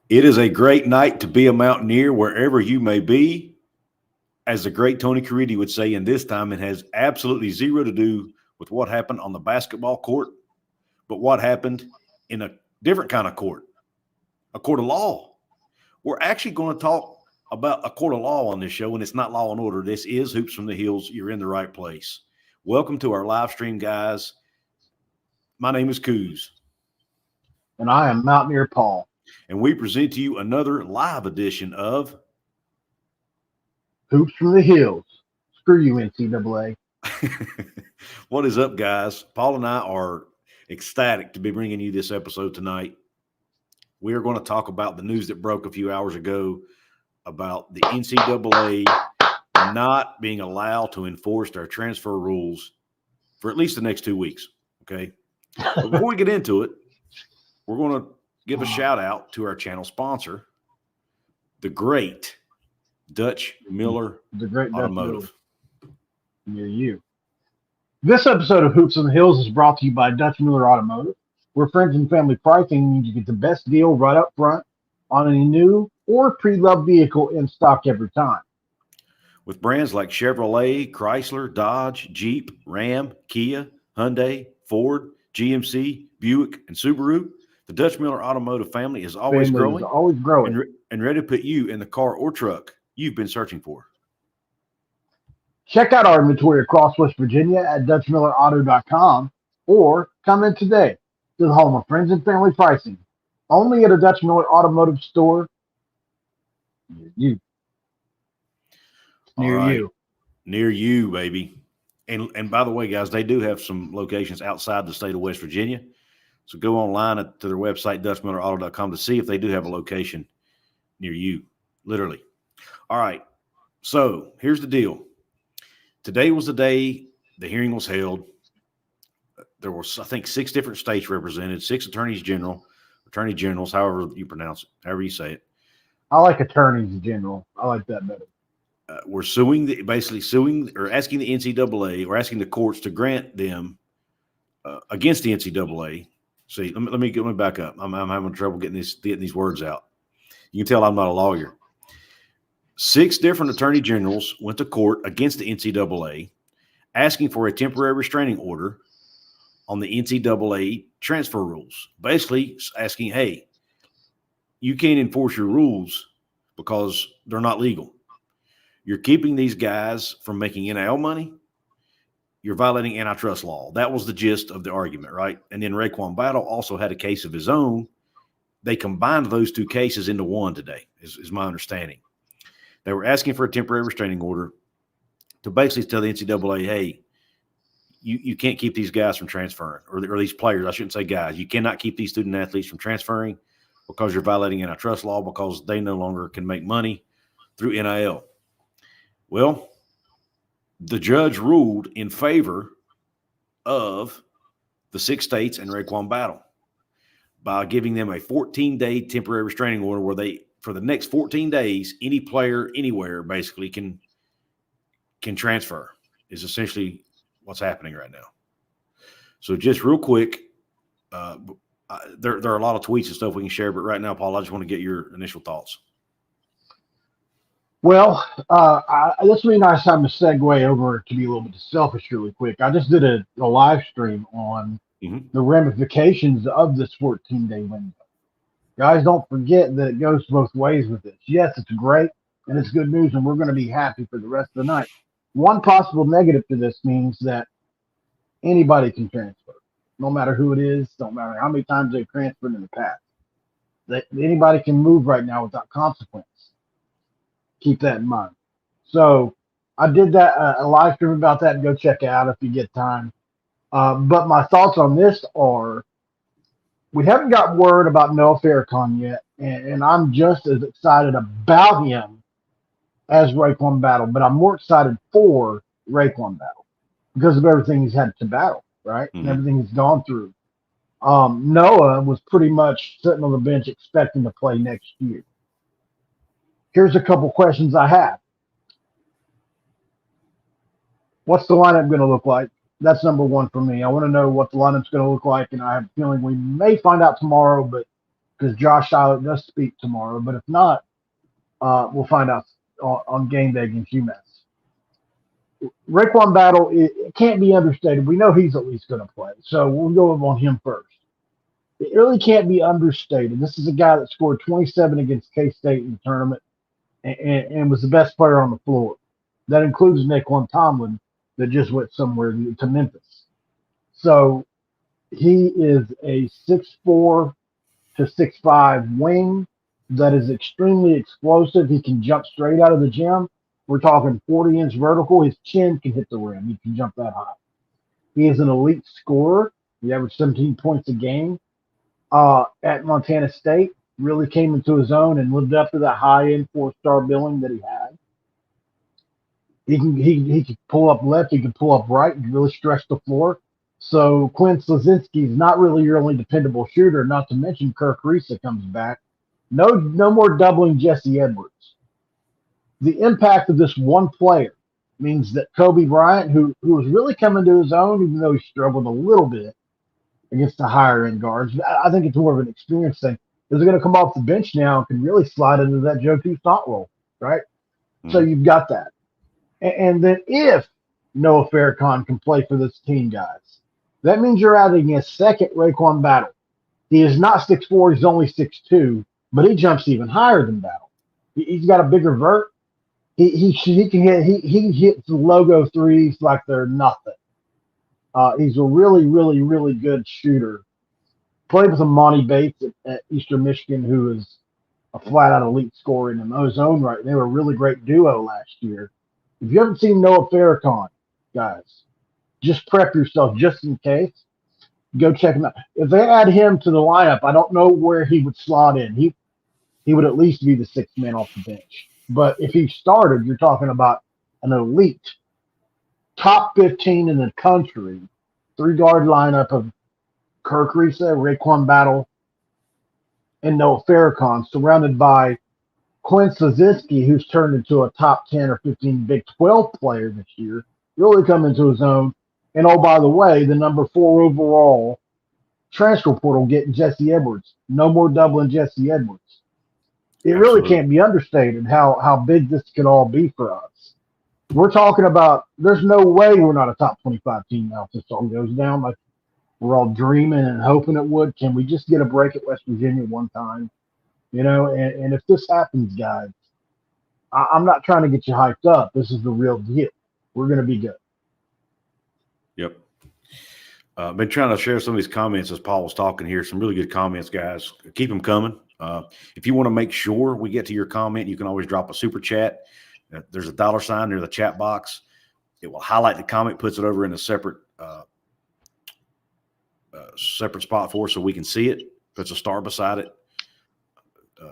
It is a great night to be a Mountaineer wherever you may be. As the great Tony Caridi would say, in this time, it has absolutely zero to do with what happened on the basketball court, but what happened in a different kind of court, a court of law. We're actually going to talk about a court of law on this show, and it's not Law and Order. This is Hoops from the Hills. You're in the right place. Welcome to our live stream, guys. My name is Couz. And I am Mountaineer Paul. And we present to you another live edition of Hoops from the Hills. Screw you, NCAA. What is up, guys? Paul and I are ecstatic to be bringing you this episode tonight. We are going to talk about the news that broke a few hours ago about the NCAA not being allowed to enforce their transfer rules for at least the next 2 weeks. Okay. But before we get into it, we're going to give a shout out to our channel sponsor, the great Dutch Miller Automotive. Near you. This episode of Hoops on the Hills is brought to you by Dutch Miller Automotive, where friends and family pricing means you get the best deal right up front on any new or pre-loved vehicle in stock every time. With brands like Chevrolet, Chrysler, Dodge, Jeep, Ram, Kia, Hyundai, Ford, GMC, Buick, and Subaru, the Dutch Miller Automotive family is always growing and ready to put you in the car or truck you've been searching for. Check out our inventory across West Virginia at DutchMillerAuto.com or come in today to the home of friends and family pricing. Only at a Dutch Miller Automotive store near you. Near you, baby. And by the way, guys, they do have some locations outside the state of West Virginia. So go online to their website, DutchMillerAuto.com, to see if they do have a location near you, literally. All right. So here's the deal. Today was the day the hearing was held. There was, I think, 6 different states represented, 6 attorney generals, however you pronounce it, however you say it. I like attorneys general. I like that better. We're basically suing or asking the NCAA or asking the courts to grant them against the NCAA. See, let me back up. I'm having trouble getting these words out. You can tell I'm not a lawyer. 6 different attorney generals went to court against the NCAA, asking for a temporary restraining order on the NCAA transfer rules. Basically asking, hey, you can't enforce your rules because they're not legal. You're keeping these guys from making NIL money. You're violating antitrust law. That was the gist of the argument, right? And then RaeQuan Battle also had a case of his own. They combined those 2 cases into one today, is my understanding. They were asking for a temporary restraining order to basically tell the NCAA, hey, you can't keep these guys from transferring, or these players. I shouldn't say guys. You cannot keep these student athletes from transferring because you're violating antitrust law because they no longer can make money through NIL. Well, the judge ruled in favor of the 6 states and RaeQuan Battle by giving them a 14-day temporary restraining order where they, for the next 14 days, any player anywhere basically can transfer, is essentially what's happening right now. So just real quick, there are a lot of tweets and stuff we can share, but right now, Paul, I just want to get your initial thoughts. Well, this would be a nice time to segue over to be a little bit selfish really quick. I just did a live stream on the ramifications of this 14-day window. Guys, don't forget that it goes both ways with this. Yes, it's great, and it's good news, and we're going to be happy for the rest of the night. One possible negative to this means that anybody can transfer, no matter who it is, don't matter how many times they've transferred in the past. That anybody can move right now without consequence. Keep that in mind. So I did that a live stream about that, and go check it out if you get time. But my thoughts on this are, we haven't got word about Noah Farrakhan yet, and I'm just as excited about him as RaeQuan Battle, but I'm more excited for RaeQuan Battle because of everything he's had to battle, right? And everything he's gone through. Noah was pretty much sitting on the bench expecting to play next year. Here's a couple questions I have. What's the lineup going to look like? That's number one for me. I want to know what the lineup's going to look like, and I have a feeling we may find out tomorrow, but because Josh Eilert does speak tomorrow. But if not, we'll find out on game day against UMass. RaeQuan Battle, it can't be understated. We know he's at least going to play, so we'll go on him first. It really can't be understated. This is a guy that scored 27 against K-State in the tournament and was the best player on the floor. That includes Naquan Tomlin that just went somewhere to Memphis. So he is a 6'4" to 6'5" wing that is extremely explosive. He can jump straight out of the gym. We're talking 40-inch vertical. His chin can hit the rim. He can jump that high. He is an elite scorer. He averaged 17 points a game at Montana State. Really came into his own and lived up to that high-end 4-star billing that he had. He can pull up left. He can pull up right. He can really stretch the floor. So Quinn Slazinski is not really your only dependable shooter, not to mention Kirk Risa comes back. No more doubling Jesse Edwards. The impact of this one player means that Kobe Bryant, who was really coming to his own, even though he struggled a little bit against the higher-end guards, I think it's more of an experience thing, is going to come off the bench now and can really slide into that Joe Toussaint role, right? Mm-hmm. So you've got that. And then if Noah Farrakhan can play for this team, guys, that means you're adding a second RaeQuan Battle. He is not 6'4", he's only 6'2", but he jumps even higher than Battle. He's got a bigger vert. He can hit. He hits the logo threes like they're nothing. He's a really, really, really good shooter. Played with Monty Bates at Eastern Michigan, who is a flat-out elite scorer in his own right. They were a really great duo last year. If you haven't seen Noah Farrakhan, guys, just prep yourself just in case. Go check him out. If they add him to the lineup, I don't know where he would slot in. He would at least be the sixth man off the bench. But if he started, you're talking about an elite top 15 in the country, 3-guard lineup of Kirk Risa, RaeQuan Battle, and Noah Farrakhan, surrounded by Quinn Slazinski, who's turned into a top 10 or 15 Big 12 player this year, really come into his own. And oh, by the way, the number 4 overall transfer portal getting Jesse Edwards. No more doubling Jesse Edwards. It really can't be understated how big this could all be for us. We're talking about there's no way we're not a top 25 team now if this all goes down like we're all dreaming and hoping it would. Can we just get a break at West Virginia one time? You know, and if this happens, guys, I'm not trying to get you hyped up. This is the real deal. We're going to be good. Yep. Been trying to share some of these comments as Paul was talking here. Some really good comments, guys. Keep them coming. If you want to make sure we get to your comment, you can always drop a super chat. There's a $sign near the chat box. It will highlight the comment, puts it over in a separate spot for us so we can see it. Puts a star beside it.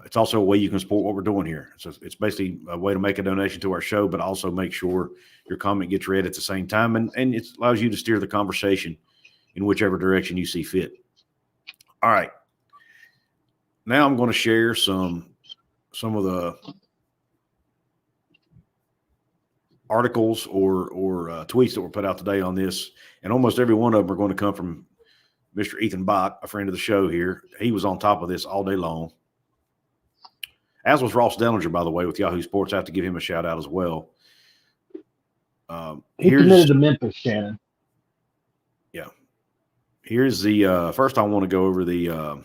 It's also a way you can support what we're doing here. So it's basically a way to make a donation to our show, but also make sure your comment gets read at the same time. And it allows you to steer the conversation in whichever direction you see fit. All right. Now I'm going to share some of the articles or tweets that were put out today on this. And almost every one of them are going to come from Mr. Ethan Bach, a friend of the show here. He was on top of this all day long. As was Ross Dellinger, by the way, with Yahoo Sports. I have to give him a shout out as well. He committed to Memphis, Shannon. Yeah. Here's the first I want to go over the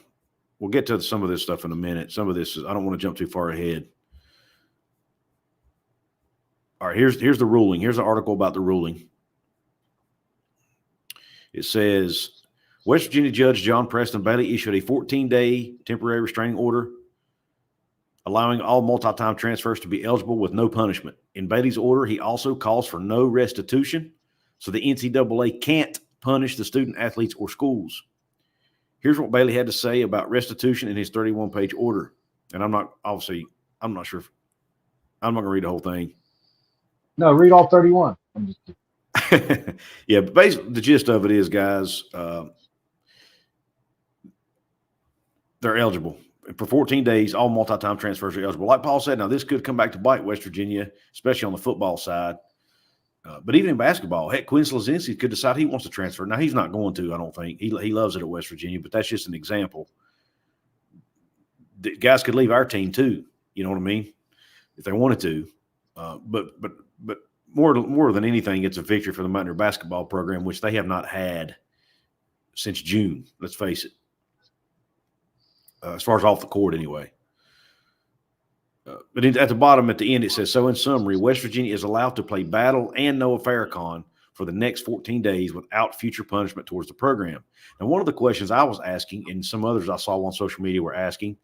we'll get to some of this stuff in a minute. Some of this I don't want to jump too far ahead. All right, here's the ruling. Here's an article about the ruling. It says West Virginia Judge John Preston Bailey issued a 14-day temporary restraining order allowing all multi-time transfers to be eligible with no punishment. In Bailey's order, he also calls for no restitution, so the NCAA can't punish the student athletes or schools. Here's what Bailey had to say about restitution in his 31-page order. And I'm not sure. I'm not going to read the whole thing. No, read all 31. I'm just kidding. Yeah, but basically the gist of it is, guys, they're eligible. For 14 days, all multi-time transfers are eligible. Like Paul said, now this could come back to bite West Virginia, especially on the football side. But even in basketball, heck, Quinn Slazinski could decide he wants to transfer. Now, he's not going to, I don't think. He loves it at West Virginia, but that's just an example. the guys could leave our team too. You know what I mean? If they wanted to. But more than anything, it's a victory for the Mountaineer basketball program, which they have not had since June. Let's face it. As far as off the court, anyway. But at the bottom, at the end, it says, so in summary, West Virginia is allowed to play Battle and Noah Farrakhan for the next 14 days without future punishment towards the program. And one of the questions I was asking, and some others I saw on social media were asking,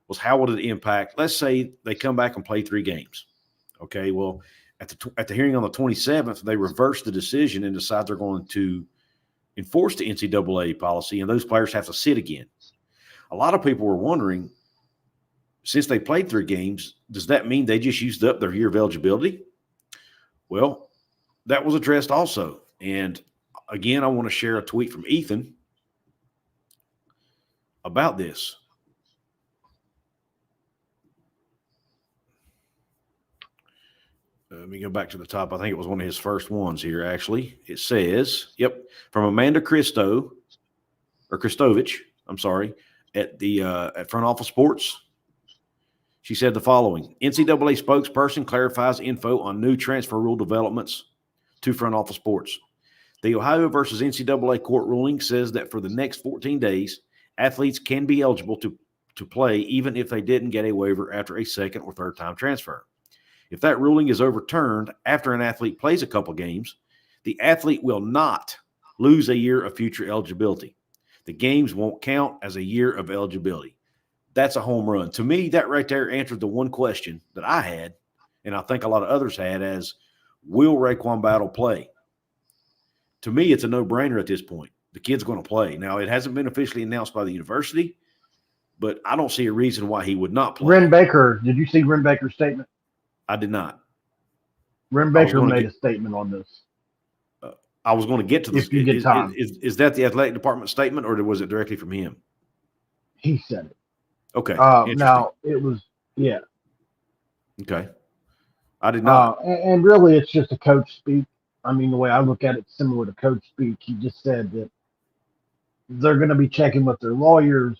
was how would it impact? Let's say they come back and play 3 games. Okay, well, at the hearing on the 27th, they reverse the decision and decide they're going to enforce the NCAA policy, and those players have to sit again. A lot of people were wondering, since they played 3 games, does that mean they just used up their year of eligibility? Well, that was addressed also. And again, I want to share a tweet from Ethan about this. Let me go back to the top. I think it was one of his first ones here, actually. It says, from Amanda Christovich, I'm sorry, at Front Office Sports. She said the following: NCAA spokesperson clarifies info on new transfer rule developments to Front Office Sports. The Ohio versus NCAA court ruling says that for the next 14 days, athletes can be eligible to play even if they didn't get a waiver after a second or third time transfer. If that ruling is overturned after an athlete plays a couple games, the athlete will not lose a year of future eligibility. The games won't count as a year of eligibility. That's a home run. To me, that right there answered the one question that I had, and I think a lot of others had, as will RaeQuan Battle play? To me, it's a no-brainer at this point. The kid's going to play. Now, it hasn't been officially announced by the university, but I don't see a reason why he would not play. Ren Baker, did you see Ren Baker's statement? I did not. Ren Baker made a statement on this. I was going to get to this. If you get time. Is that the athletic department statement, or was it directly from him? He said it. Okay. Now, it was, yeah. Okay. I did not. And really, it's just a coach speak. I mean, the way I look at it, similar to coach speak. He just said that they're going to be checking with their lawyers.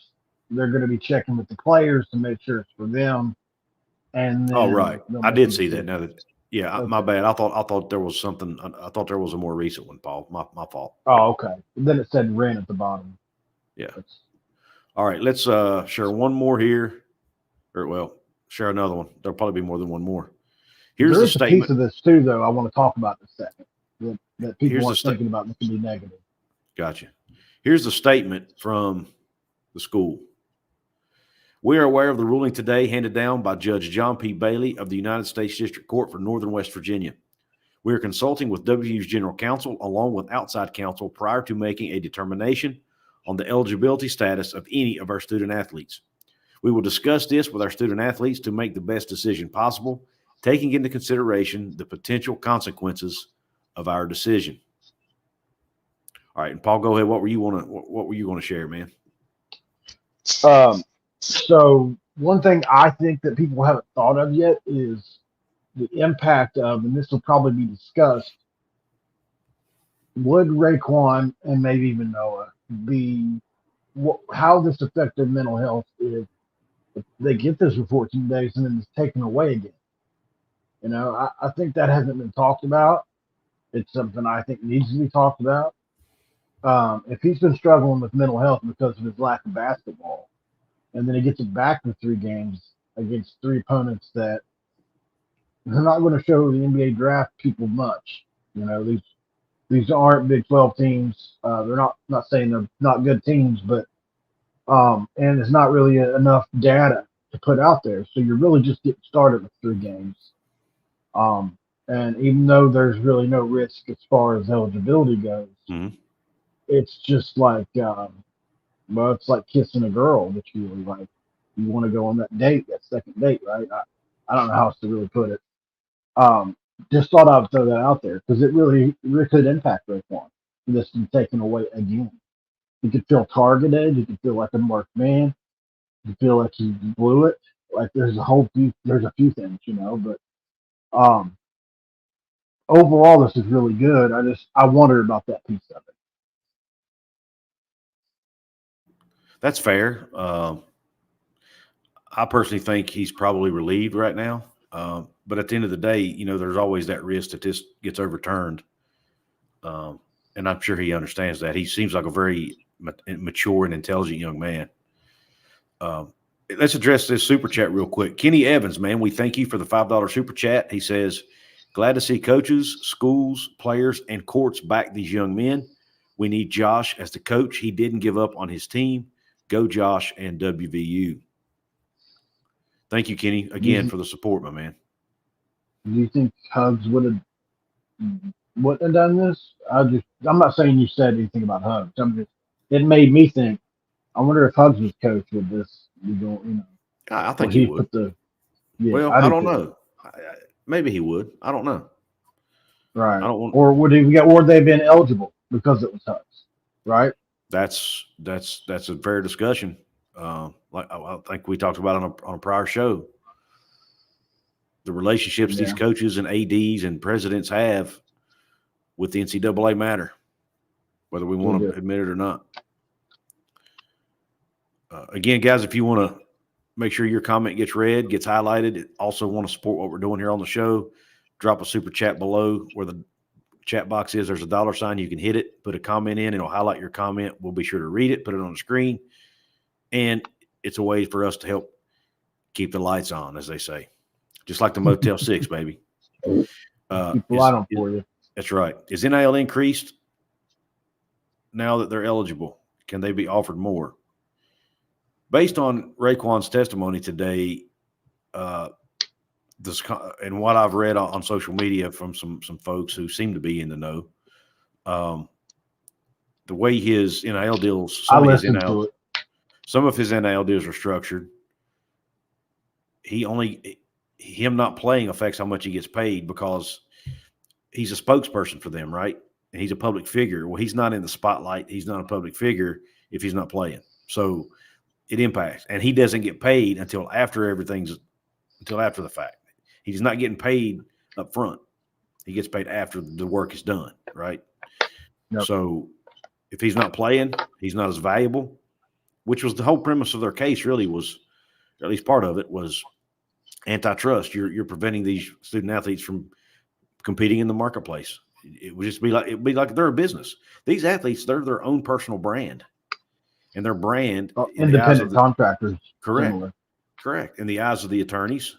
They're going to be checking with the players to make sure it's for them. And then right. I did see that. Now that, okay. My bad. I thought there was something. I thought there was a more recent one, Paul. My fault. Oh, okay. Then it said Ren at the bottom. Yeah. All right. Let's share one more here, share another one. There'll probably be more than one more. Here's the statement. Piece of this too, though, I want to talk about in a second. That people aren't thinking about that can be negative. Gotcha. Here's the statement from the school. We are aware of the ruling today handed down by Judge John P. Bailey of the United States District Court for Northern West Virginia. We are consulting with WVU's general counsel along with outside counsel prior to making a determination on the eligibility status of any of our student athletes. We will discuss this with our student athletes to make the best decision possible, taking into consideration the potential consequences of our decision. All right, and Paul, go ahead. What were you going to share, man? So one thing I think that people haven't thought of yet is the impact of, and this will probably be discussed, would RaeQuan and maybe even Noah how this affect their mental health if they get this for 14 days and then it's taken away again? You know, I think that hasn't been talked about. It's something I think needs to be talked about. If he's been struggling with mental health because of his lack of basketball, and then he gets it back for 3 games against 3 opponents that they're not going to show the NBA draft people much. You know, these aren't Big 12 teams. They're not saying they're not good teams, but and it's not really enough data to put out there. So you're really just getting started with 3 games. And even though there's really no risk as far as eligibility goes, it's just like, it's like kissing a girl that you really like. You want to go on that date, that second date, right? I don't know how else to really put it. Just thought I would throw that out there because it really could impact RaeQuan. This is taken away again. You could feel targeted. You could feel like a marked man. You feel like you blew it. Like there's a few things, you know. But overall, this is really good. I wonder about that piece of it. That's fair. I personally think he's probably relieved right now. But at the end of the day, there's always that risk that this gets overturned. And I'm sure he understands that. He seems like a very mature and intelligent young man. Let's address this super chat real quick. Kenny Evans, man, we thank you for the $5 super chat. He says, glad to see coaches, schools, players, and courts back these young men. We need Josh as the coach. He didn't give up on his team. Go Josh and WVU. Thank you, Kenny, again for the support, my man. Do you think Hugs wouldn't have done this? I'm not saying you said anything about Hugs. It made me think. I wonder if Hugs was coach with this. I think he would. I don't know. Maybe he would. I don't know. Right. Or would they have been eligible because it was Hugs? Right. That's a fair discussion. Like I think we talked about on a prior show. The relationships these coaches and ADs and presidents have with the NCAA matter, whether we want to admit it or not. Again, guys, if you want to make sure your comment gets read, gets highlighted, also want to support what we're doing here on the show, drop a super chat below where the chat box is. There's a $sign. You can hit it, put a comment in, it'll highlight your comment. We'll be sure to read it, put it on the screen. And it's a way for us to help keep the lights on, as they say. Just like the Motel 6, baby. Keep the light on for you. That's right. Is NIL increased now that they're eligible? Can they be offered more? Based on RaeQuan's testimony today, and what I've read on social media from some folks who seem to be in the know, the way his NIL deals, some of his NIL deals are structured. Him not playing affects how much he gets paid because he's a spokesperson for them, right? And he's a public figure. Well, he's not in the spotlight. He's not a public figure if he's not playing. So it impacts. And he doesn't get paid until after the fact. He's not getting paid up front. He gets paid after the work is done, right? Yep. So if he's not playing, he's not as valuable, which was the whole premise of their case really was, or at least part of it was antitrust. You're preventing these student athletes from competing in the marketplace. It would be like they're a business. These athletes, they're their own personal brand, and their brand independent contractors. Correct. In the eyes of the attorneys,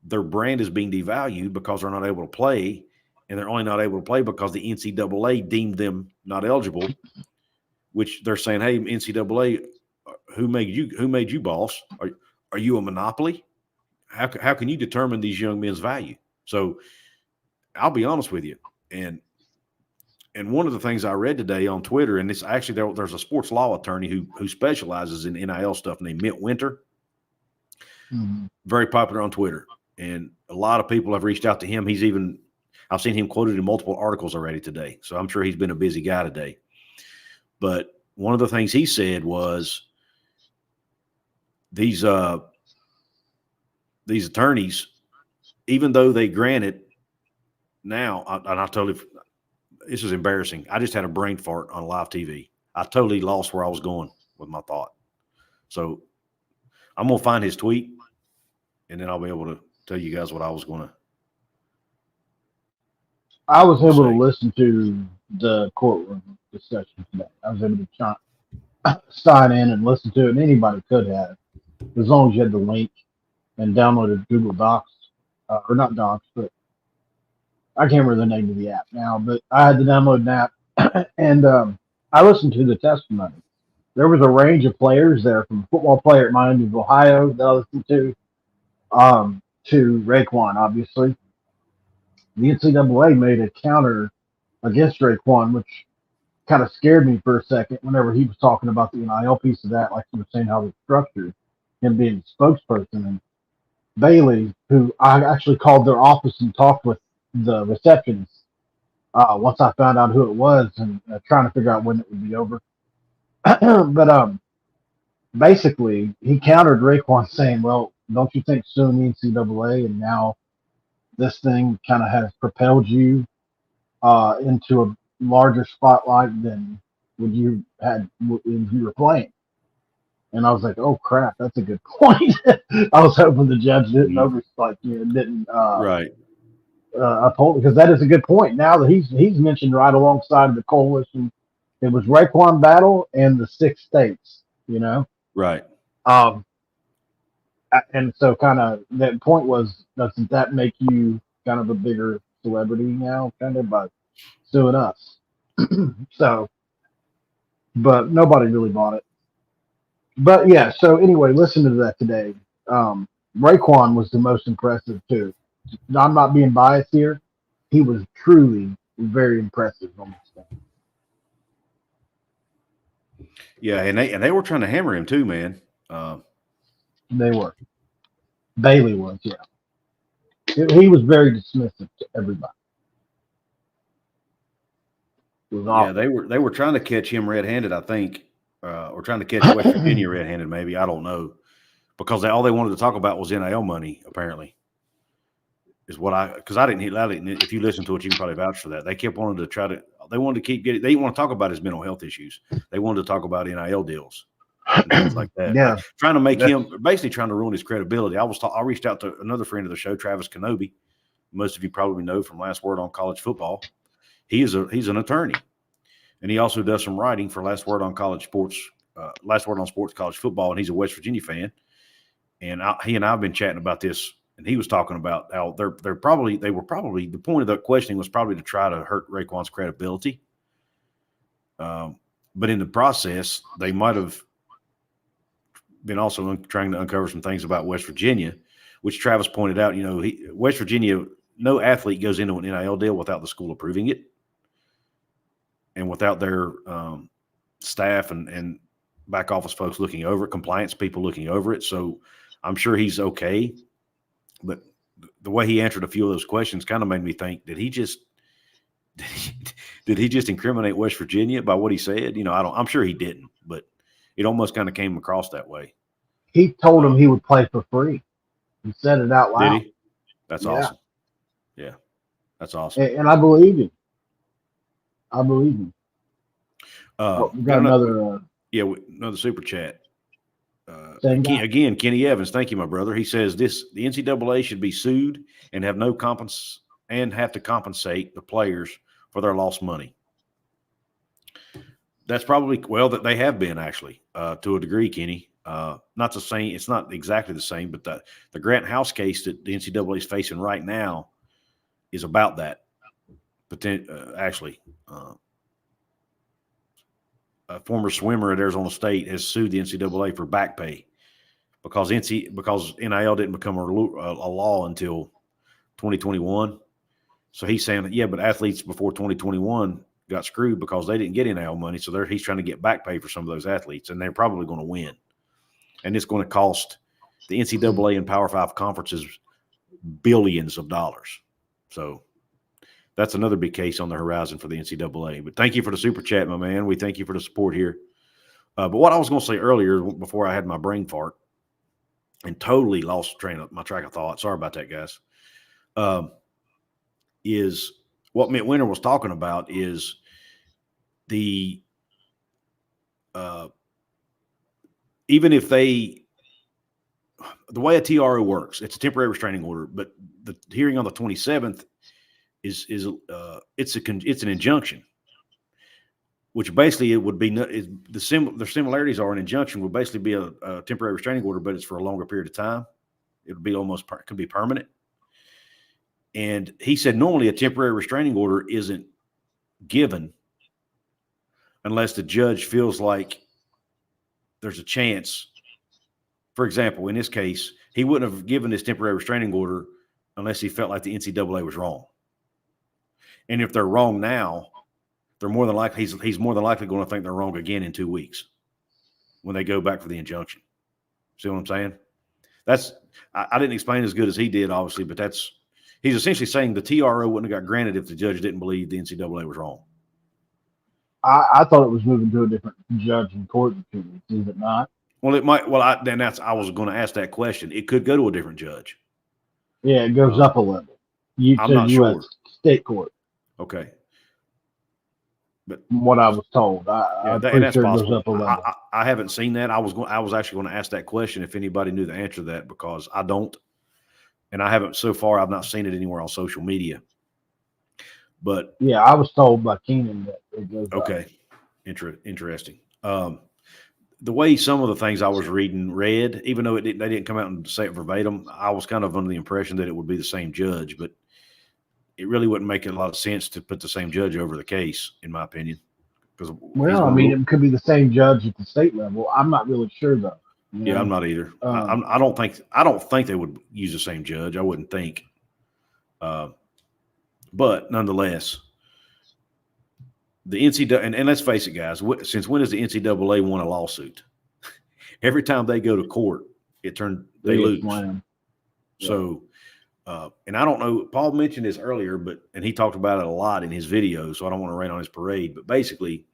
their brand is being devalued because they're not able to play, and they're only not able to play because the NCAA deemed them not eligible. Which they're saying, "Hey, NCAA, who made you boss? Are you a monopoly? How can you determine these young men's value?" So I'll be honest with you. And one of the things I read today on Twitter, and it's actually there's a sports law attorney who specializes in NIL stuff named Mint Winter. Mm-hmm. Very popular on Twitter. And a lot of people have reached out to him. I've seen him quoted in multiple articles already today. So I'm sure he's been a busy guy today. But one of the things he said was these attorneys, even though they granted now, this is embarrassing. I just had a brain fart on live TV. I totally lost where I was going with my thought. So I'm going to find his tweet, and then I'll be able to tell you guys what I was going to. I was able to listen to the courtroom discussion today. I was able to sign in and listen to it, and anybody could have, as long as you had the link and downloaded Google Docs, or not Docs, but I can't remember the name of the app now, but I had to download an app, and I listened to the testimony. There was a range of players there, from a football player at Miami of Ohio that I listened to RaeQuan, obviously. The NCAA made a counter against RaeQuan, which kind of scared me for a second whenever he was talking about the NIL piece of that, like he was saying how it's structured, him being a spokesperson. And Bailey, who I actually called their office and talked with the receptionist once I found out who it was, and trying to figure out when it would be over. But basically, he countered RaeQuan saying, well, don't you think suing the NCAA and now this thing kind of has propelled you into a larger spotlight than when you were playing? And I was like, oh crap, that's a good point. I was hoping the judge didn't right. Uphold, because that is a good point. Now that he's mentioned right alongside of the coalition, it was RaeQuan Battle and the 6 states. Right. And so kind of that point was, doesn't that make you kind of a bigger celebrity now, kind of by suing us? So, but nobody really bought it. But yeah, so anyway, listen to that today. RaeQuan was the most impressive too. I'm not being biased here. He was truly very impressive on this thing. Yeah, and they were trying to hammer him too, man. They were. Bailey was, yeah. He was very dismissive to everybody. Yeah, they were trying to catch him red-handed, I think, or trying to catch West Virginia red-handed, maybe. I don't know, because all they wanted to talk about was NIL money. Apparently, is what because I didn't. If you listen to it, you can probably vouch for that. They kept wanting to try to. They wanted to keep getting. They didn't want to talk about his mental health issues. They wanted to talk about NIL deals and things like that. Yeah, trying to make him basically trying to ruin his credibility. I reached out to another friend of the show, Travis Kenobi. Most of you probably know from Last Word on College Football. He's an attorney, and he also does some writing for Last Word on College Sports, Last Word on Sports College Football, and he's a West Virginia fan. And he and I have been chatting about this, and he was talking about how they were probably the point of the questioning was probably to try to hurt RaeQuan's credibility. But in the process, they might have been also trying to uncover some things about West Virginia, which Travis pointed out. West Virginia, no athlete goes into an NIL deal without the school approving it, and without their staff and back office folks looking over it, compliance people looking over it. So I'm sure he's okay. But the way he answered a few of those questions kind of made me think, did he just incriminate West Virginia by what he said? I'm sure he didn't, but it almost kind of came across that way. He told him he would play for free. He said it out loud. Did he? That's awesome. Yeah, that's awesome. And I believe him. We got another. Another super chat. Again, Kenny Evans, thank you, my brother. He says the NCAA should be sued and have to compensate the players for their lost money. That's probably that they have been actually to a degree, Kenny. Not the same. It's not exactly the same, but the Grant House case that the NCAA is facing right now is about that. Actually, a former swimmer at Arizona State has sued the NCAA for back pay because NIL didn't become a law until 2021. So he's saying that, but athletes before 2021 got screwed because they didn't get NIL money. So he's trying to get back pay for some of those athletes, and they're probably going to win. And it's going to cost the NCAA and Power 5 conferences billions of dollars. So that's another big case on the horizon for the NCAA. But thank you for the super chat, my man. We thank you for the support here. But what I was going to say earlier, before I had my brain fart and totally lost my track of thought. Sorry about that, guys. Is what Mitt Winter was talking about is the even if the way a TRO works, it's a temporary restraining order, but the hearing on the 27th it's an injunction, which basically it would be the similarities are an injunction would basically be a temporary restraining order, but it's for a longer period of time. It would be could be permanent. And he said normally a temporary restraining order isn't given unless the judge feels like there's a chance. For example, in this case, he wouldn't have given this temporary restraining order unless he felt like the NCAA was wrong. And if they're wrong now, they're more than likely he's more than likely going to think they're wrong again in 2 weeks when they go back for the injunction. See what I'm saying? I didn't explain as good as he did, obviously, but he's essentially saying the TRO wouldn't have got granted if the judge didn't believe the NCAA was wrong. I thought it was moving to a different judge in court in 2 weeks. Is it not? Well, it might. Well, I was going to ask that question. It could go to a different judge. Yeah, it goes up a level. I'm not U.S. sure. State court. Okay. But from what I was told. I'm and pretty that's sure it goes possible. up a level. I haven't seen that. I was actually going to ask that question if anybody knew the answer to that, because I don't, and I haven't so far. I've not seen it anywhere on social media. But yeah, I was told by Keenan that it goes okay, up. interesting. The way some of the things I was read, even though they didn't come out and say it verbatim, I was kind of under the impression that it would be the same judge, but it really wouldn't make a lot of sense to put the same judge over the case, in my opinion. Because Well, I mean, it could be the same judge at the state level. I'm not really sure though. Yeah, I'm not either. I don't think they would use the same judge. I wouldn't think. But nonetheless, the NCAA, and let's face it, guys. Since when has the NCAA won a lawsuit? Every time they go to court, they lose. Yeah. So, and I don't know. Paul mentioned this earlier, and he talked about it a lot in his video. So I don't want to rain on his parade. But basically,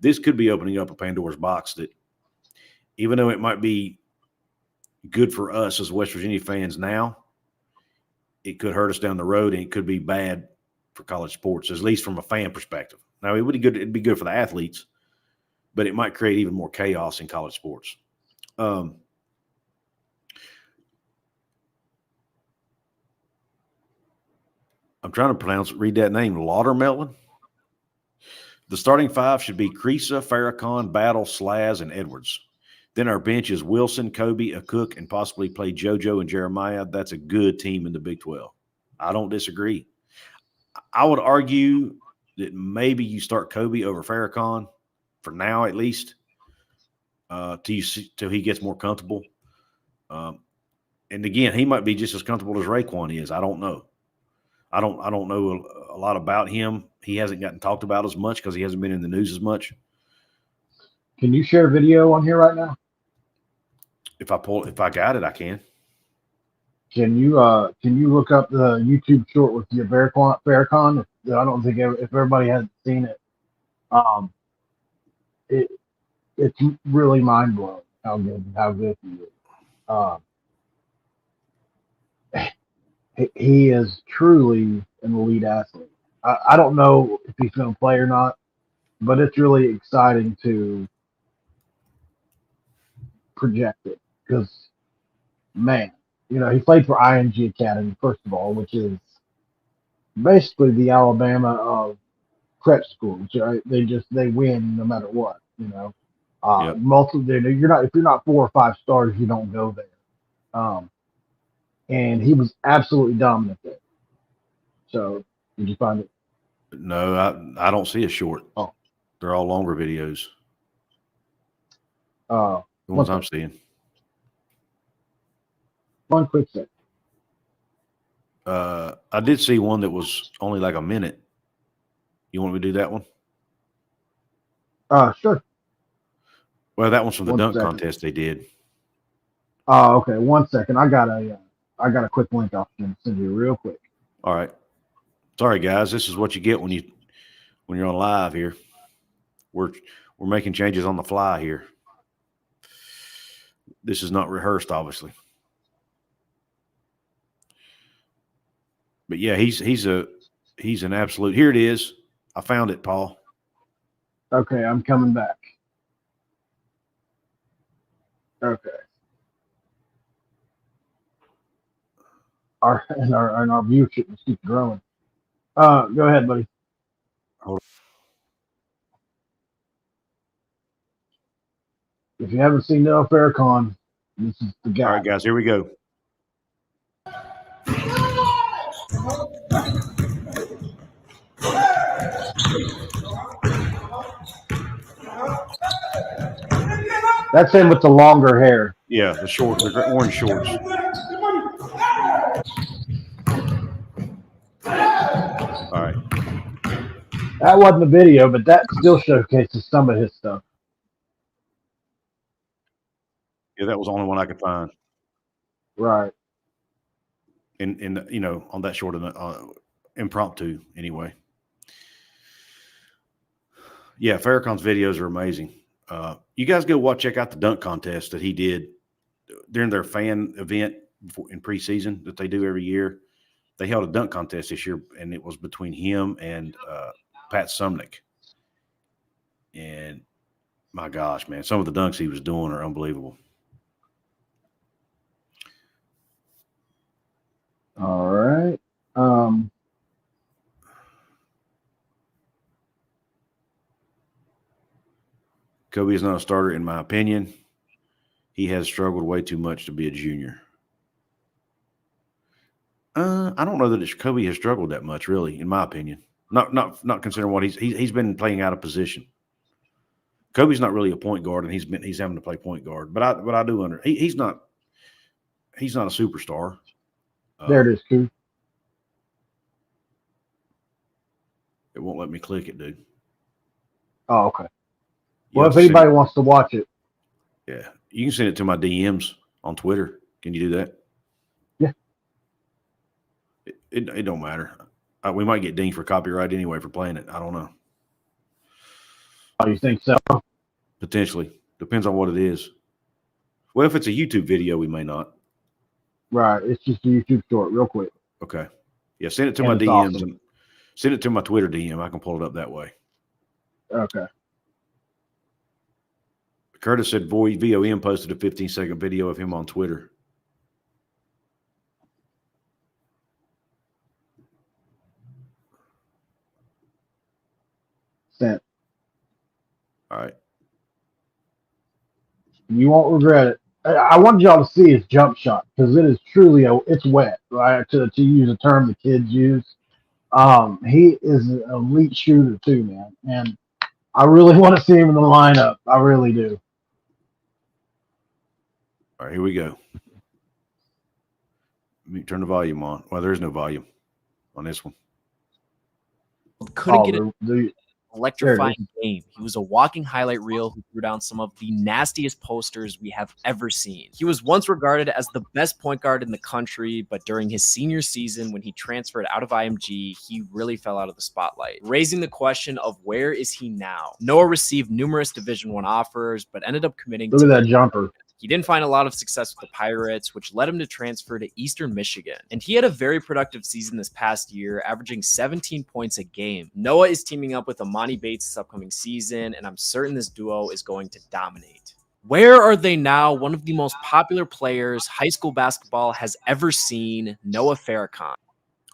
this could be opening up a Pandora's box that, even though it might be good for us as West Virginia fans now, it could hurt us down the road, and it could be bad for college sports, at least from a fan perspective. Now, it'd be good for the athletes, but it might create even more chaos in college sports. I'm trying to read that name, Laudermelon. The starting five should be Creesa, Farrakhan, Battle, Slaz, and Edwards. Then our bench is Wilson, Kobe, Cook, and possibly play JoJo and Jeremiah. That's a good team in the Big 12. I don't disagree. I would argue that maybe you start Kobe over Farrakhan for now, at least, till he gets more comfortable. And again, he might be just as comfortable as RaeQuan is. I don't know. I don't know a lot about him. He hasn't gotten talked about as much because he hasn't been in the news as much. Can you share video on here right now? If I got it, I can. Can you look up the YouTube short with your Farrakhan? I don't think if everybody hasn't seen it, it's really mind blowing how good he is. He is truly an elite athlete. I don't know if he's going to play or not, but it's really exciting to project it because, man, he played for IMG Academy, first of all, which is basically the Alabama of prep schools. Right? They win no matter what. Yep. If you're not 4 or 5 stars, you don't go there. And he was absolutely dominant there. So, did you find it? No, I don't see a short. Oh, they're all longer videos. The ones I'm seeing. One quick second. I did see one that was only like a minute. You want me to do that one? Sure. Well, that one's from the dunk contest they did. Oh, okay. 1 second. I got a quick link I'll send you real quick. All right. Sorry, guys. This is what you get when you're on live here. We're making changes on the fly here. This is not rehearsed, obviously. But yeah, he's an absolute. Here it is. I found it, Paul. Okay, I'm coming back. Okay. Our viewership just keeps growing. Go ahead, buddy. Hold on. If you haven't seen Noah Farrakhan, this is the guy. All right, guys, here we go. That's him with the longer hair. Yeah, the orange shorts. All right. That wasn't the video, but that still showcases some of his stuff. Yeah, that was the only one I could find. Right. In on that short impromptu anyway. Yeah, Farrakhan's videos are amazing. You guys go check out the dunk contest that he did during their fan event in preseason that they do every year. They held a dunk contest this year, and it was between him and Pat Sumnick. And my gosh, man, some of the dunks he was doing are unbelievable. All right. Kobe is not a starter, in my opinion. He has struggled way too much to be a junior. I don't know that Kobe has struggled that much, really, in my opinion. Not considering what he's been playing out of position. Kobe's not really a point guard, and he's having to play point guard. But I do he's not a superstar. There it is, Couz. It won't let me click it, dude. Oh, okay. Well, if anybody wants to watch it, yeah, you can send it to my DMs on Twitter. Can you do that? Yeah. It don't matter. We might get dinged for copyright anyway for playing it. I don't know. Oh, you think so? Potentially. Depends on what it is. Well, if it's a YouTube video, we may not. Right. It's just a YouTube short, real quick. Okay. Yeah, send it to my DMs and send it to my Twitter DM. I can pull it up that way. Okay. Curtis said VOM posted a 15-second video of him on Twitter. Sent. All right. You won't regret it. I wanted y'all to see his jump shot because it is truly it's wet, right? To use a term the kids use. He is an elite shooter too, man. And I really want to see him in the lineup. I really do. All right, here we go. Let me turn the volume on. Well, there is no volume on this one. Couldn't get an electrifying game. He was a walking highlight reel who threw down some of the nastiest posters we have ever seen. He was once regarded as the best point guard in the country, but during his senior season, when he transferred out of IMG, he really fell out of the spotlight, raising the question of where is he now? Noah received numerous Division I offers, but ended up committing to that jumper. He didn't find a lot of success with the Pirates, which led him to transfer to Eastern Michigan. And he had a very productive season this past year, averaging 17 points a game. Noah is teaming up with Amani Bates this upcoming season, and I'm certain this duo is going to dominate. Where are they now? One of the most popular players high school basketball has ever seen, Noah Farrakhan.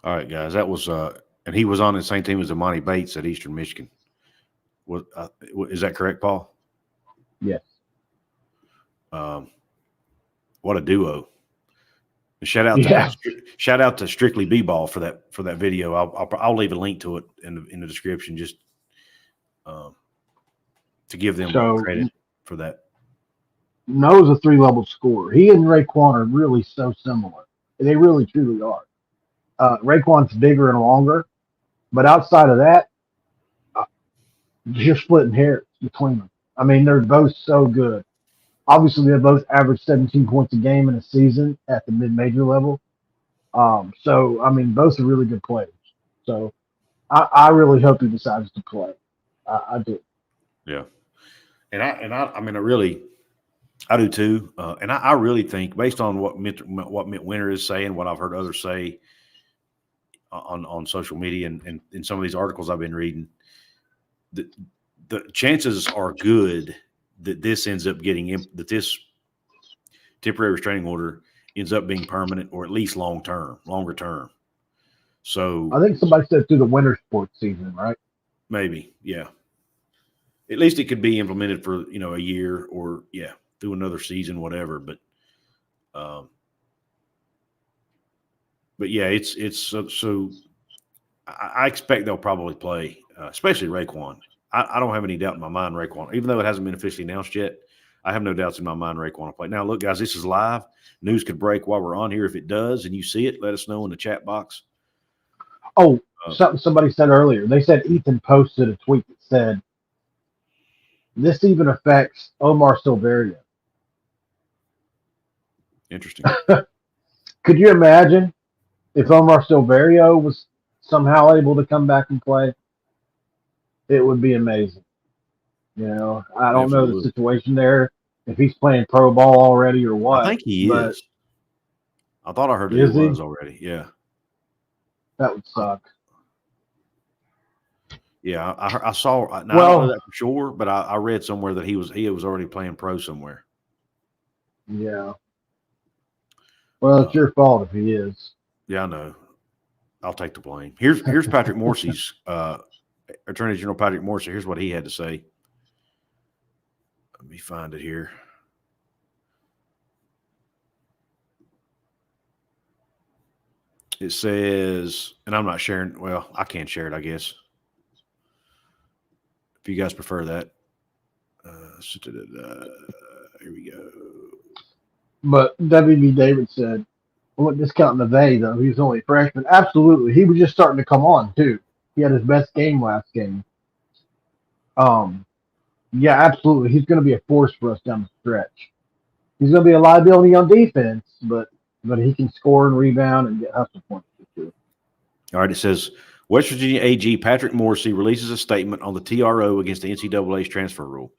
All right, guys, that was and he was on the same team as Amani Bates at Eastern Michigan. Is that correct, Paul? Yes. What a duo! Shout out to Strictly B-Ball for that video. I'll leave a link to it in the description just to give them credit for that. Noah's a 3-level scorer. He and RaeQuan are really so similar. They really truly are. RaeQuan's bigger and longer, but outside of that, you're splitting hairs between them. I mean, they're both so good. Obviously, they both average 17 points a game in a season at the mid-major level. So, I mean, both are really good players. So, I really hope he decides to play. I do. Yeah. And I do too. And I really think, based on what Mitt Winter is saying, what I've heard others say on social media and in some of these articles I've been reading, the chances are good that this ends up that this temporary restraining order ends up being permanent or at least longer term. So I think somebody said through the winter sports season, right? Maybe, yeah. At least it could be implemented for a year or through another season, whatever. But yeah, it's so I expect they'll probably play, especially RaeQuan. I don't have any doubt in my mind RaeQuan, even though it hasn't been officially announced yet. I have no doubts in my mind RaeQuan will play. Now, look, guys, this is live. News could break while we're on here. If it does and you see it, let us know in the chat box. Oh, somebody said earlier. They said Ethan posted a tweet that said, this even affects Omar Silverio. Interesting. Could you imagine if Omar Silverio was somehow able to come back and play? It would be amazing. I don't know the situation there, if he's playing pro ball already or what. I think he is. I thought I heard that he was already. Yeah. That would suck. Yeah, I saw. Now, I don't know that for sure, but I read somewhere that he was already playing pro somewhere. Yeah. Well, it's your fault if he is. Yeah, I know. I'll take the blame. Here's Patrick Morrissey's Attorney General Patrick Morrissey. Here's what he had to say. Let me find it here. It says, and I'm not sharing. Well, I can't share it, I guess. If you guys prefer that. Here we go. But W.B. David said, I wouldn't discount Neve, though. He was only a freshman. Absolutely. He was just starting to come on, too. He had his best game last game. Yeah, absolutely. He's going to be a force for us down the stretch. He's going to be a liability on defense, but he can score and rebound and get hustle points, too. All right, it says, West Virginia AG Patrick Morrissey releases a statement on the TRO against the NCAA's transfer rule.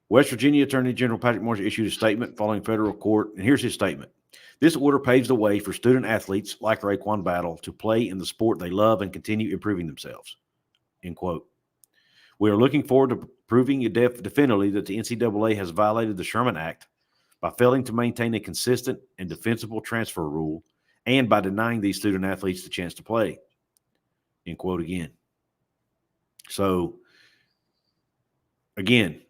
West Virginia Attorney General Patrick Morrissey issued a statement following federal court, and here's his statement. This order paves the way for student athletes like RaeQuan Battle to play in the sport they love and continue improving themselves. End quote. We are looking forward to proving definitively that the NCAA has violated the Sherman Act by failing to maintain a consistent and defensible transfer rule and by denying these student athletes the chance to play. End quote again. So, again,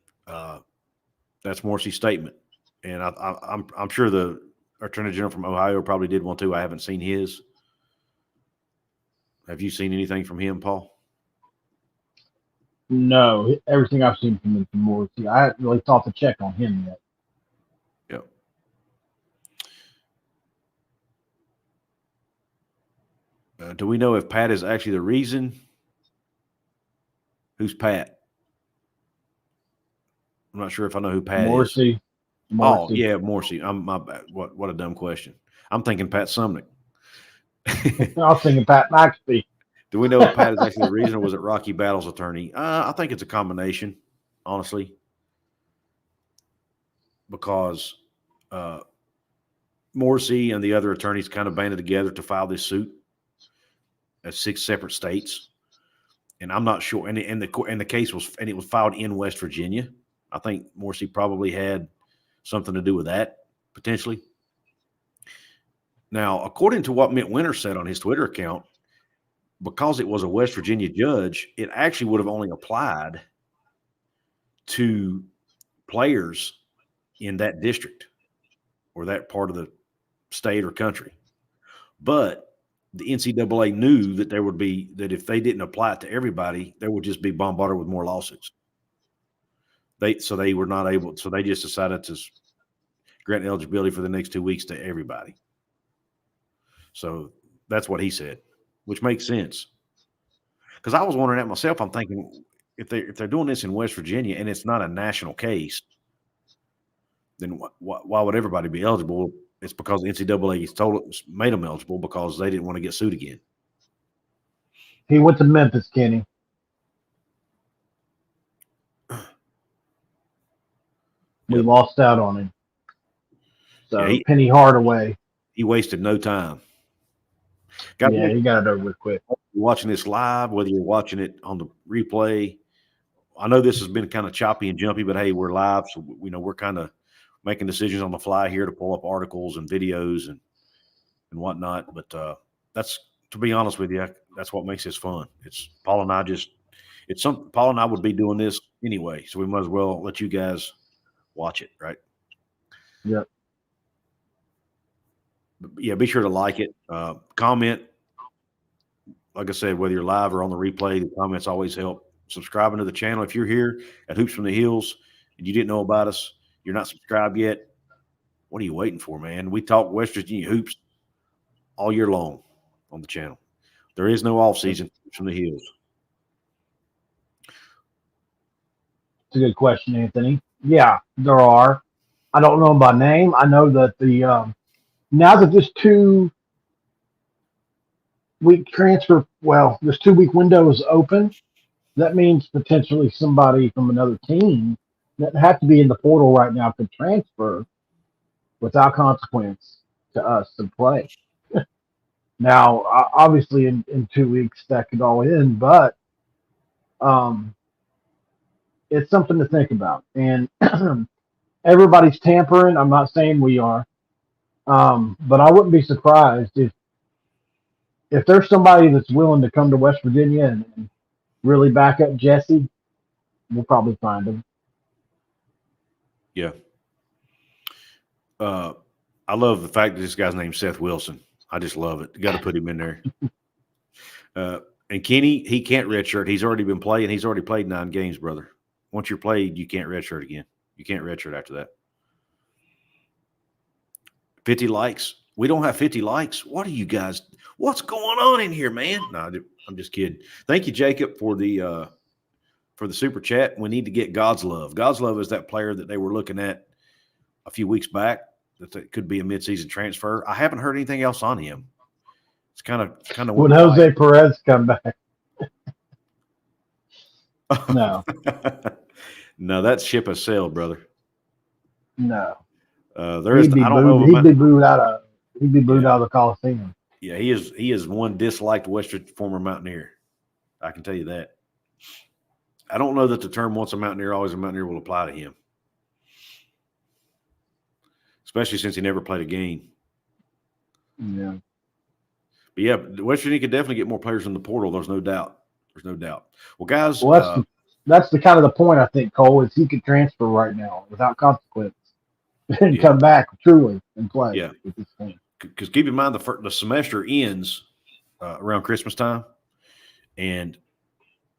that's Morrissey's statement. And I'm sure the Attorney General from Ohio probably did one too. I haven't seen his. Have you seen anything from him, Paul? No, everything I've seen from him from Morrissey. I haven't really thought to check on him yet. Yep. Do we know if Pat is actually the reason? Who's Pat? I'm not sure if I know who Pat Morrissey. is. Oh, yeah, Morrissey. My bad. What a dumb question. I'm thinking Pat Sumnick. I was thinking Pat Maxby. Do we know if Pat is actually the reason, or was it Rocky Battle's attorney? I think it's a combination, honestly, because Morrissey and the other attorneys kind of banded together to file this suit as 6 separate states, and I'm not sure. And the case was filed in West Virginia. I think Morrissey probably had something to do with that potentially. Now, according to what Mitt Winter said on his Twitter account, because it was a West Virginia judge, it actually would have only applied to players in that district or that part of the state or country. But the NCAA knew that that if they didn't apply it to everybody, they would just be bombarded with more lawsuits. So they were not able. So they just decided to grant eligibility for the next 2 weeks to everybody. So that's what he said, which makes sense. Because I was wondering that myself. I'm thinking if they're doing this in West Virginia and it's not a national case, then why would everybody be eligible? It's because the NCAA made them eligible because they didn't want to get sued again. He went to Memphis, Kenny. We lost out on him. So yeah, Penny Hardaway. He wasted no time. He got it over with quick. Watching this live, whether you're watching it on the replay, I know this has been kind of choppy and jumpy, but hey, we're live, so we're kind of making decisions on the fly here to pull up articles and videos and whatnot. But that's, to be honest with you, that's what makes this fun. It's Paul and I Paul and I would be doing this anyway, so we might as well let you guys watch it, right? Yeah. But yeah, be sure to like it, comment. Like I said, whether you're live or on the replay, the comments always help. Subscribing to the channel. If you're here at Hoops from the Hills and you didn't know about us, you're not subscribed yet, what are you waiting for, man? We talk West Virginia hoops all year long on the channel. There is no off season from the Hills. It's a good question, Anthony. Yeah, there are. I don't know them by name. I know that now that this 2-week transfer, this 2-week window is open, that means potentially somebody from another team that have to be in the portal right now could transfer without consequence to us to play. Now, obviously, in 2 weeks that could all end, but it's something to think about. And everybody's tampering. I'm not saying we are, but I wouldn't be surprised if there's somebody that's willing to come to West Virginia and really back up Jesse. We'll probably find him. Yeah. I love the fact that this guy's named Seth Wilson. I just love it. You got to put him in there. And Kenny, he can't redshirt. He's already been playing. He's already played 9 games, brother. Once you're played, you can't redshirt again. You can't redshirt after that. 50 likes. We don't have 50 likes. What are you guys? What's going on in here, man? No, I'm just kidding. Thank you, Jacob, for the super chat. We need to get God's Love. God's Love is that player that they were looking at a few weeks back that could be a midseason transfer. I haven't heard anything else on him. It's kind of when Jose Perez come back. No. No, that ship has sailed, brother. No. He'd be booed out of the Coliseum. Yeah, he is one disliked former Mountaineer. I can tell you that. I don't know that the term once a Mountaineer, always a Mountaineer will apply to him. Especially since he never played a game. Yeah. But yeah, West Virginia could definitely get more players in the portal. There's no doubt. Well, guys. Well, that's the kind of the point, I think, Cole, is he could transfer right now without consequence and come back truly and play. Yeah. Because keep in mind, the semester ends around Christmas time, and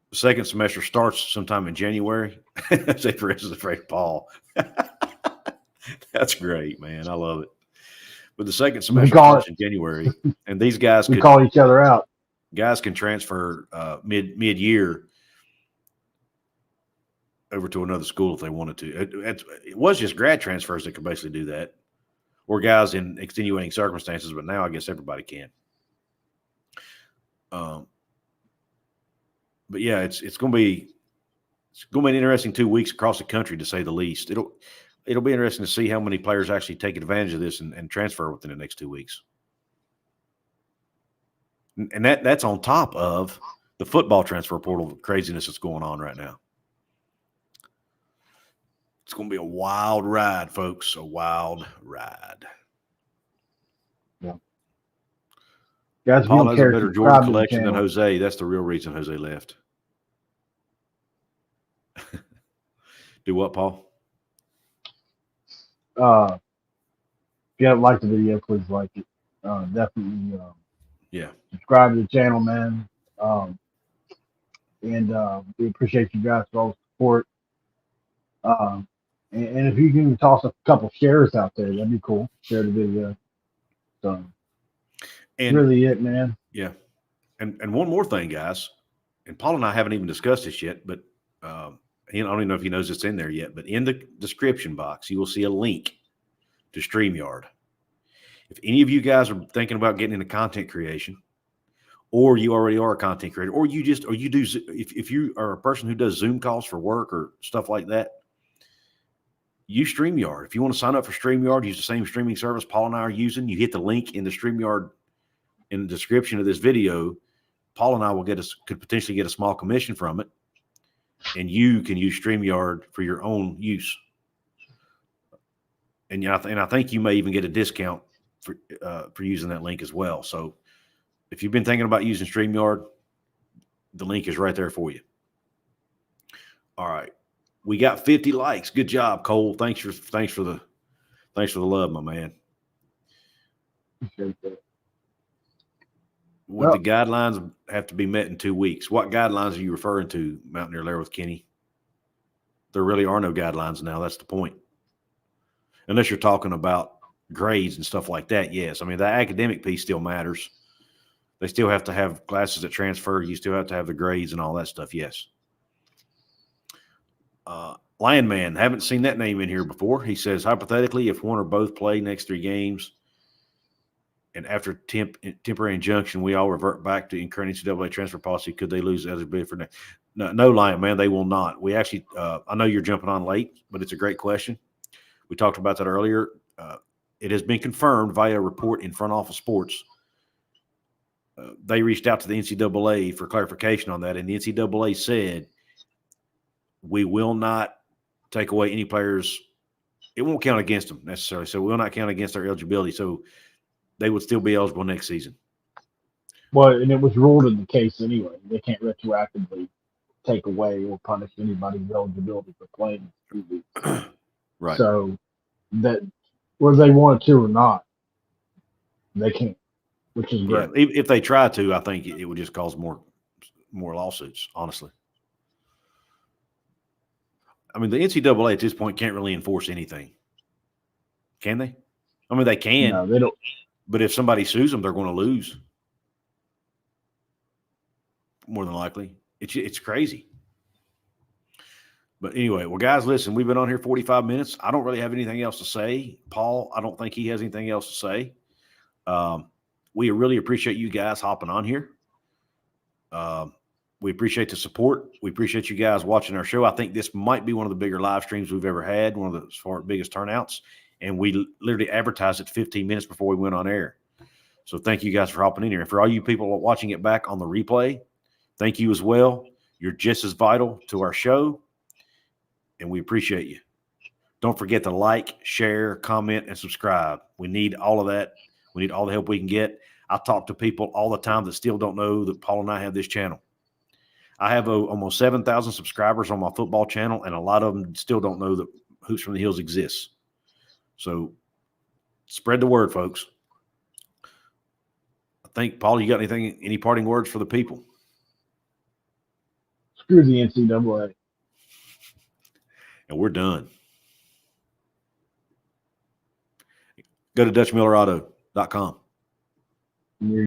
the second semester starts sometime in January. Say for instance, afraid Paul. That's great, man. I love it. But the second semester starts in January, and these guys we call each other out. Guys can transfer mid-year over to another school if they wanted to. It was just grad transfers that could basically do that, or guys in extenuating circumstances. But now I guess everybody can. But yeah, it's going to be an interesting 2 weeks across the country, to say the least. It'll be interesting to see how many players actually take advantage of this and transfer within the next 2 weeks. And that's on top of the football transfer portal craziness that's going on right now. It's going to be a wild ride, folks. A wild ride. Yeah. Guys, Paul has a better Jordan collection than Jose. That's the real reason Jose left. Do what, Paul? If you haven't liked the video, please like it. Definitely subscribe to the channel, man. And we appreciate you guys for all the support. And if you can toss a couple shares out there, that'd be cool. Share the video. So and really it, man. Yeah. And one more thing, guys. And Paul and I haven't even discussed this yet, but I don't even know if he knows it's in there yet, but in the description box, you will see a link to StreamYard. If any of you guys are thinking about getting into content creation, or you already are a content creator, or you do, if you are a person who does Zoom calls for work or stuff like that, use StreamYard. If you want to sign up for StreamYard, use the same streaming service Paul and I are using. You hit the link in the StreamYard in the description of this video. Paul and I could potentially get a small commission from it, and you can use StreamYard for your own use. And I think you may even get a discount for using that link as well. So if you've been thinking about using StreamYard, the link is right there for you. All right. We got 50 likes. Good job, Cole. Thanks for the love, my man. Would the guidelines have to be met in 2 weeks? What guidelines are you referring to, Mountaineer Lair with Kenny? There really are no guidelines now. That's the point. Unless you're talking about grades and stuff like that, yes. I mean, the academic piece still matters. They still have to have classes that transfer. You still have to have the grades and all that stuff, yes. Landman, haven't seen that name in here before. He says, hypothetically, if one or both play next 3 games and after temporary injunction, we all revert back to current NCAA transfer policy, could they lose eligibility for next? No, Landman, they will not. We actually, I know you're jumping on late, but it's a great question. We talked about that earlier. It has been confirmed via a report in Front Office Sports they reached out to the NCAA for clarification on that, and the NCAA said, we will not take away any players. It won't count against them necessarily, so we will not count against their eligibility. So they would still be eligible next season. Well, and it was ruled in the case anyway. They can't retroactively take away or punish anybody's eligibility for playing 2 weeks. Right. So that whether they wanted to or not, they can't, which is great. Yeah, if they try to, I think it would just cause more lawsuits, honestly. I mean, the NCAA at this point can't really enforce anything. Can they? I mean, they can. No, they don't. But if somebody sues them, they're going to lose. More than likely. It's crazy. But anyway, well, guys, listen, we've been on here 45 minutes. I don't really have anything else to say. Paul, I don't think he has anything else to say. We really appreciate you guys hopping on here. We appreciate the support. We appreciate you guys watching our show. I think this might be one of the bigger live streams we've ever had, one of the biggest turnouts. And we literally advertised it 15 minutes before we went on air. So thank you guys for hopping in here. And for all you people watching it back on the replay, thank you as well. You're just as vital to our show, and we appreciate you. Don't forget to like, share, comment, and subscribe. We need all of that. We need all the help we can get. I talk to people all the time that still don't know that Paul and I have this channel. I have almost 7,000 subscribers on my football channel, and a lot of them still don't know that Hoops from the Hills exists. So spread the word, folks. I think, Paul, you got any parting words for the people? Screw the NCAA. And we're done. Go to DutchMillerAuto.com.